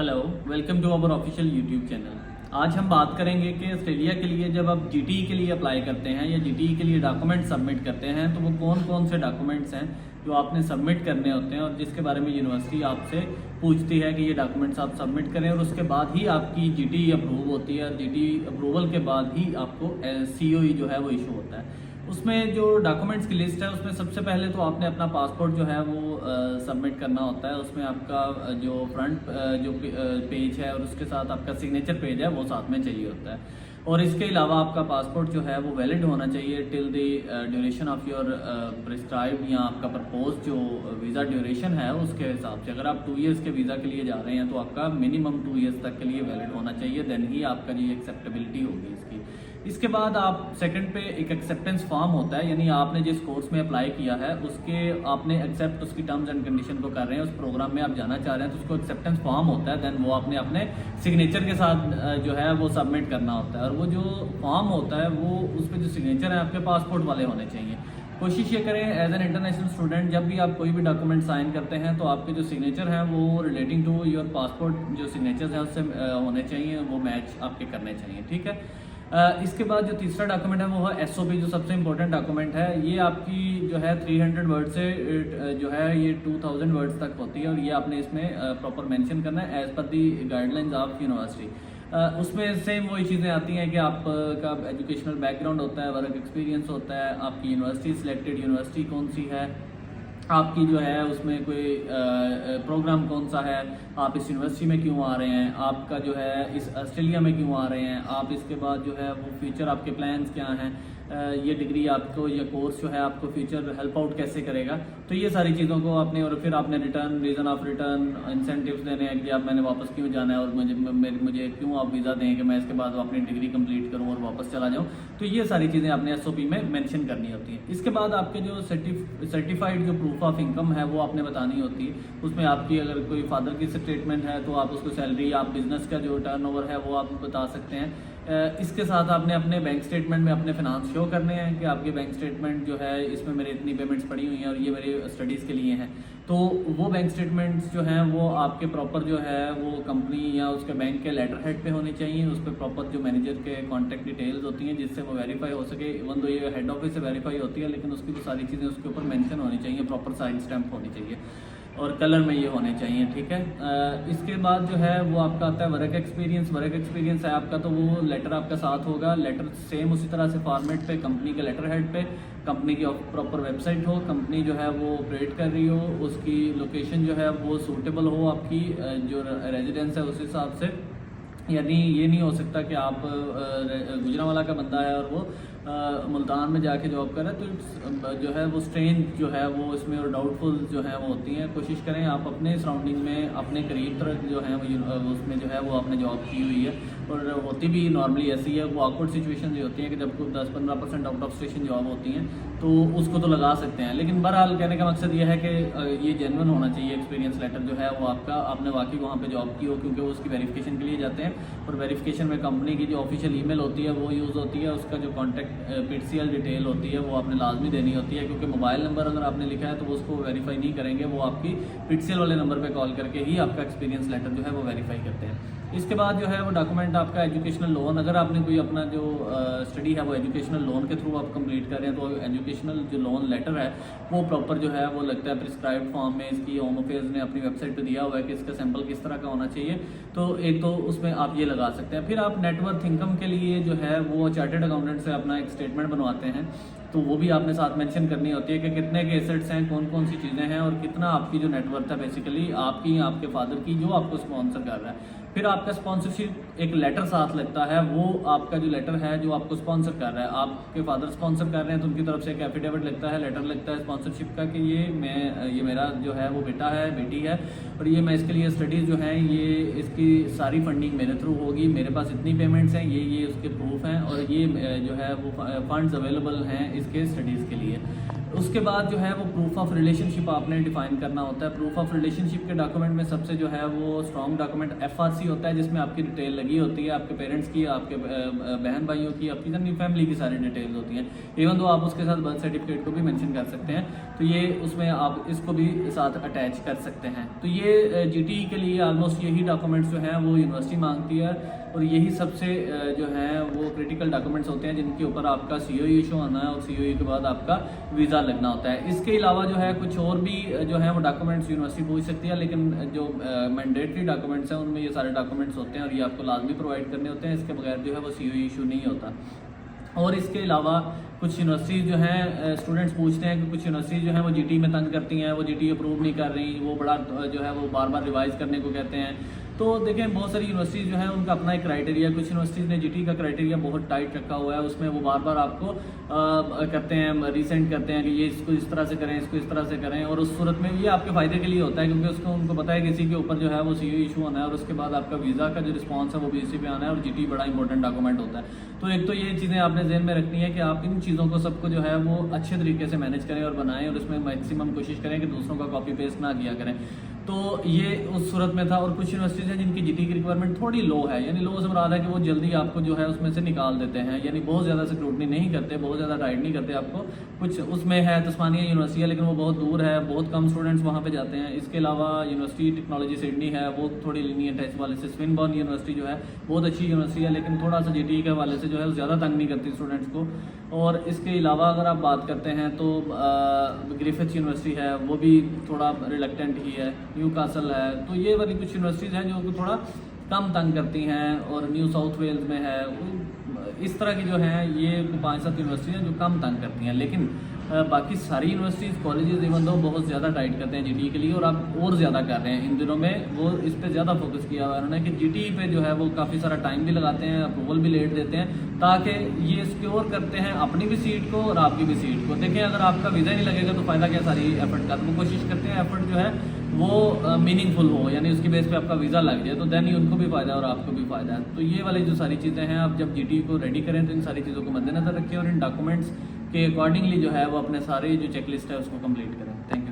Hello, welcome to our official YouTube channel. आज हम बात करेंगे कि ऑस्ट्रेलिया के लिए जब आप जीटीई के लिए अप्लाई करते हैं या जीटीई के लिए डॉक्यूमेंट सबमिट करते हैं तो वो कौन कौन से डॉक्यूमेंट्स हैं जो आपने सबमिट करने होते हैं और जिसके बारे में यूनिवर्सिटी आपसे पूछती है कि ये डॉक्यूमेंट्स आप सबमिट करें, और उसके बाद ही आपकी जीटीई अप्रूव होती है और जीटीई अप्रूवल के बाद ही आपको सीओई जो है वो इशू होता है। उसमें जो डॉक्यूमेंट्स की लिस्ट है उसमें सबसे पहले तो आपने अपना पासपोर्ट जो है वो सबमिट करना होता है। उसमें आपका जो फ्रंट जो पेज है और उसके साथ आपका सिग्नेचर पेज है वो साथ में चाहिए होता है। और इसके अलावा आपका पासपोर्ट जो है वो वैलिड होना चाहिए till the duration of your prescribed या आपका प्रपोज जो वीज़ा ड्यूरेशन है उसके हिसाब से। अगर आप 2 ईयर्स के वीज़ा के लिए जा रहे हैं तो आपका मिनिमम 2 ईयर्स तक के लिए वैलिड होना चाहिए, देन ही आपका जो एक्सेप्टेबिलिटी होगी इसकी। इसके बाद आप सेकंड पे एक एक्सेप्टेंस फॉर्म होता है, यानी आपने जिस कोर्स में अप्लाई किया है उसके आपने एक्सेप्ट उसकी टर्म्स एंड कंडीशन को कर रहे हैं, उस प्रोग्राम में आप जाना चाह रहे हैं तो उसको एक्सेप्टेंस फॉर्म होता है। देन वो आपने अपने सिग्नेचर के साथ जो है वो सबमिट करना होता है, और वो जो फॉर्म होता है वो उस पर जो सिग्नेचर है आपके पासपोर्ट वाले होने चाहिए। कोशिश ये करें एज एन इंटरनेशनल स्टूडेंट जब भी आप कोई भी डॉक्यूमेंट साइन करते हैं तो आपके जो सिग्नेचर हैं वो रिलेटिंग टू योर पासपोर्ट जो सिग्नेचर्स हैं उससे होने चाहिए, वो मैच आपके करने चाहिए, ठीक है। इसके बाद जो तीसरा डॉक्यूमेंट है वो है एसओपी, जो सबसे इंपॉर्टेंट डॉक्यूमेंट है। ये आपकी जो है 300 वर्ड से जो है ये 2000 वर्ड्स तक होती है, और ये आपने इसमें प्रॉपर मेंशन करना है as per the guidelines of university. उसमें सेम वही चीज़ें आती हैं कि आपका एजुकेशनल बैकग्राउंड होता है, वर्क एक्सपीरियंस होता है, आपकी यूनिवर्सिटी सिलेक्टेड यूनिवर्सिटी कौन सी है, आपकी जो है उसमें कोई प्रोग्राम कौन सा है, आप इस यूनिवर्सिटी में क्यों आ रहे हैं, आपका जो है इस ऑस्ट्रेलिया में क्यों आ रहे हैं आप, इसके बाद जो है वो फ्यूचर आपके प्लान्स क्या हैं, ये डिग्री आपको या कोर्स जो है आपको फ्यूचर हेल्प आउट कैसे करेगा। तो ये सारी चीज़ों को आपने, और फिर आपने return, reason of return, incentives देने हैं कि आप मैंने वापस क्यों जाना है और मुझे क्यों आप वीज़ा दें कि मैं इसके बाद अपनी डिग्री कंप्लीट करूं और वापस चला जाऊं। तो ये सारी चीज़ें आपने एसओपी में मेंशन करनी होती हैं। इसके बाद आपके जो सर्टिफाइड जो प्रूफ ऑफ इनकम है वो आपने बतानी होती है। उसमें आपकी अगर कोई फादर की स्टेटमेंट है तो आप उसको सैलरी, आप बिजनेस का जो टर्नओवर है वो आप बता सकते हैं। इसके साथ आपने अपने बैंक स्टेटमेंट में अपने फिनांस शो करने हैं कि आपके बैंक स्टेटमेंट जो है इसमें मेरे इतनी पेमेंट्स पड़ी हुई हैं और ये मेरे स्टडीज़ के लिए हैं। तो वो बैंक स्टेटमेंट्स जो हैं वो आपके प्रॉपर जो है वो कंपनी या उसके बैंक के लेटर हेड पे होने चाहिए। उस पर प्रॉपर जो मैनेजर के कॉन्टैक्ट डिटेल्स होती हैं जिससे वो वेरीफाई हो सके। इवन तो ये हेड ऑफिस से वेरीफाई होती है लेकिन उसकी वो सारी चीज़ें उसके ऊपर मेंशन होनी चाहिए, प्रॉपर साइन स्टैम्प होनी चाहिए और कलर में ये होने चाहिए, ठीक है। इसके बाद जो है वो आपका आता है वर्क एक्सपीरियंस। वर्क एक्सपीरियंस है आपका तो वो लेटर आपका साथ होगा, लेटर सेम उसी तरह से फॉर्मेट पे कंपनी के लेटर हेड पे, कंपनी की प्रॉपर वेबसाइट हो, कंपनी जो है वो ऑपरेट कर रही हो, उसकी लोकेशन जो है वो सूटेबल हो आपकी जो रेजिडेंस है उस हिसाब से। यानी ये नहीं हो सकता कि आप गुजरांवाला का बंदा है और वो मुल्तान में जाके जॉब कर रहा है, तो जो है वो स्ट्रेंज जो है वो इसमें और डाउटफुल जो है वो होती हैं। कोशिश करें आप अपने सराउंडिंग में अपने करीब तरह जो है वो उसमें जो है वो आपने जॉब की हुई है, और होती भी नॉर्मली ऐसी है। वो ऑकवर्ड सिचुएशन जो होती हैं कि जब 10-15% आउट ऑफ स्टेशन जॉब होती हैं तो उसको तो लगा सकते हैं, लेकिन बहरहाल कहने का मकसद ये है कि ये जेन्युइन होना चाहिए एक्सपीरियंस लेटर जो है वो आपका, आपने वाकई वहाँ पे जॉब की हो, क्योंकि वो उसकी वेरिफिकेशन के लिए जाते हैं। और वेरिफिकेशन में कंपनी की जो ऑफिशियल ईमेल होती है वो यूज़ होती है, उसका जो कॉन्टैक्ट पीसीएल डिटेल होती है वो आपने लाजमी देनी होती है, क्योंकि मोबाइल नंबर अगर आपने लिखा है तो वो उसको वेरीफाई नहीं करेंगे, वो आपकी पीसीएल वाले नंबर पे कॉल करके ही आपका एक्सपीरियंस लेटर जो है वो वेरीफाई करते हैं। इसके बाद जो है वो डॉक्यूमेंट आपका एजुकेशनल लोन, अगर आपने कोई अपना जो स्टडी है वो एजुकेशनल लोन के थ्रू आप कंप्लीट कर रहे हैं तो एजुकेशनल जो लोन लेटर है वो प्रॉपर जो है वो लगता है प्रिस्क्राइब्ड फॉर्म में। इसकी होम अफेयर्स ने अपनी वेबसाइट पे दिया हुआ है कि इसका सैंपल किस तरह का होना चाहिए, तो एक तो उसमें आप ये लगा सकते हैं। फिर आप नेटवर्थ इनकम के लिए जो है वो चार्टर्ड अकाउंटेंट से अपना एक स्टेटमेंट बनवाते हैं, तो वो भी आपने साथ मेंशन करनी होती है कि कितने के एसेट्स हैं, कौन कौन सी चीज़ें हैं और कितना आपकी जो नेटवर्थ है बेसिकली आपकी या आपके फादर की जो आपको स्पॉन्सर कर रहा है। फिर आपका स्पॉन्सरशिप एक लेटर साथ लगता है, वो आपका जो लेटर है जो आपको स्पॉन्सर कर रहा है, आपके फादर स्पॉन्सर कर रहे हैं तो उनकी तरफ से एक एफिडेविट लगता है, लेटर लगता है स्पॉन्सरशिप का कि ये मेरा जो है वो बेटा है, बेटी है, और ये मैं इसके लिए स्टडीज़ जो हैं ये इसकी सारी फंडिंग मेरे थ्रू होगी, मेरे पास इतनी पेमेंट्स हैं, ये उसके प्रूफ हैं, और ये जो है वो फंड्स अवेलेबल हैं इसके स्टडीज़ के लिए। उसके बाद जो है वो प्रूफ ऑफ रिलेशनशिप आपने डिफाइन करना होता है। प्रूफ ऑफ रिलेशनशिप के डॉक्यूमेंट में सबसे जो है वो स्ट्रॉन्ग डॉक्यूमेंट FRC होता है, जिसमें आपकी डिटेल लगी होती है, आपके पेरेंट्स की, आपके बहन भाइयों की, आपकी अपनी फैमिली की सारी डिटेल्स होती हैं। इवन तो आप उसके साथ बर्थ सर्टिफिकेट को भी मेंशन कर सकते हैं, तो ये उसमें आप इसको भी साथ अटैच कर सकते हैं। तो ये GTE के लिए ऑलमोस्ट यही डॉक्यूमेंट्स जो हैं वो यूनिवर्सिटी मांगती है, और यही सबसे जो है वो क्रिटिकल डॉक्यूमेंट्स होते हैं जिनके ऊपर आपका COE इशू होना है, और COE के बाद आपका वीज़ा लगना होता है। इसके अलावा जो है कुछ और भी जो है वो डॉक्यूमेंट्स यूनिवर्सिटी पूछ सकती है, लेकिन जो मैंडेटरी डॉक्यूमेंट्स हैं उनमें ये सारे डॉक्यूमेंट्स होते हैं और ये आपको लाजमी प्रोवाइड करने होते हैं। इसके बगैर जो है वो COE इशू नहीं होता। और इसके अलावा कुछ यूनिवर्सिटीज़ जो हैं स्टूडेंट्स पूछते हैं कि कुछ यूनिवर्सिटीज़ जो हैं वो GTE में तंग करती हैं, वो GTE अप्रूव नहीं कर रही, वो बड़ा जो है वो बार बार रिवाइज़ करने को कहते हैं। तो देखें, बहुत सारी यूनिवर्सिटीज़ जो है उनका अपना एक क्राइटेरिया, कुछ यूनिवर्सिटीज़ ने GTE का क्राइटेरिया बहुत टाइट रखा हुआ है, उसमें वो बार बार आपको करते हैं, रिसेंट करते हैं कि ये इसको इस तरह से करें, इसको इस तरह से करें, और उस सूरत में ये आपके फ़ायदे के लिए होता है, क्योंकि उसको उनको पता है किसी के ऊपर जो है वो COE इशू होना है, और उसके बाद आपका वीज़ा का जो रिस्पॉन्स है वो भी इसी पे आना है, और GTE बड़ा इंपॉर्टेंट डॉक्यूमेंट होता है। तो एक तो ये चीज़ें आपने ज़हन में रखनी है कि आप इन चीज़ों को सबको जो है वो अच्छे तरीके से मैनेज करें और बनाएं, और इसमें मैक्सिमम कोशिश करें कि दूसरों का कॉपी पेस्ट ना किया करें। तो ये उस सूरत में था। और कुछ यूनिवर्सिटीज़ हैं जिनकी GTE की रिक्वायरमेंट थोड़ी लो है, यानी लो से मुराद है कि वो जल्दी आपको जो है उसमें से निकाल देते हैं, यानी बहुत ज़्यादा स्क्रूटनी नहीं करते, बहुत ज़्यादा टाइट नहीं करते आपको। कुछ उसमें है तस्मानिया यूनिवर्सिटी है, लेकिन वो बहुत दूर है, बहुत कम स्टूडेंट्स वहाँ पे जाते हैं। इसके अलावा यूनिवर्सिटी टेक्नोलॉजी सिडनी है, वो थोड़ी लीनियंट है इस वाले से। स्विनबर्न यूनिवर्सिटी जो है बहुत अच्छी यूनिवर्सिटी है, लेकिन थोड़ा सा GTE के हवाले से जो है ज़्यादा तंग नहीं करती स्टूडेंट्स को। और इसके अलावा अगर आप बात करते हैं तो ग्रिफिथ यूनिवर्सिटी है, वो भी थोड़ा रिलेक्टेंट ही है। न्यूकासल है, तो ये वाली कुछ यूनिवर्सिटीज़ हैं जो थोड़ा कम तंग करती हैं। और न्यू साउथ वेल्स में है, इस तरह की जो हैं ये 5-7 यूनिवर्सिटी हैं जो कम तंग करती हैं। लेकिन बाकी सारी यूनिवर्सिटीज़, कॉलेजेस इवन दो बहुत ज़्यादा टाइट करते हैं GTE के लिए, और आप और ज़्यादा कर रहे हैं इन दिनों में। वो इस पर ज़्यादा फोकस किया हुआ है उन्होंने कि GTE पे जो है वो काफ़ी सारा टाइम भी लगाते हैं, अप्रूवल भी लेट देते हैं, ताकि ये सिक्योर करते हैं अपनी भी सीट को और आपकी भी सीट को। देखें, अगर आपका वीज़ा नहीं लगेगा तो फ़ायदा क्या सारी एफर्ट का। तो वो कोशिश करते हैं एफर्ट जो है वो मीनिंगफुल हो, यानी उसकी बेस पे आपका वीज़ा लग जाए, तो देन ही उनको भी फ़ायदा है और आपको भी फ़ायदा है। तो ये वाली जो सारी चीज़ें हैं, आप जब GTE को रेडी करें तो इन सारी चीज़ों को मद्देनजर रखें, और इन डॉक्यूमेंट्स के अकॉर्डिंगली जो है वो अपने सारे जो चेकलिस्ट है उसको कंप्लीट करें। Thank you.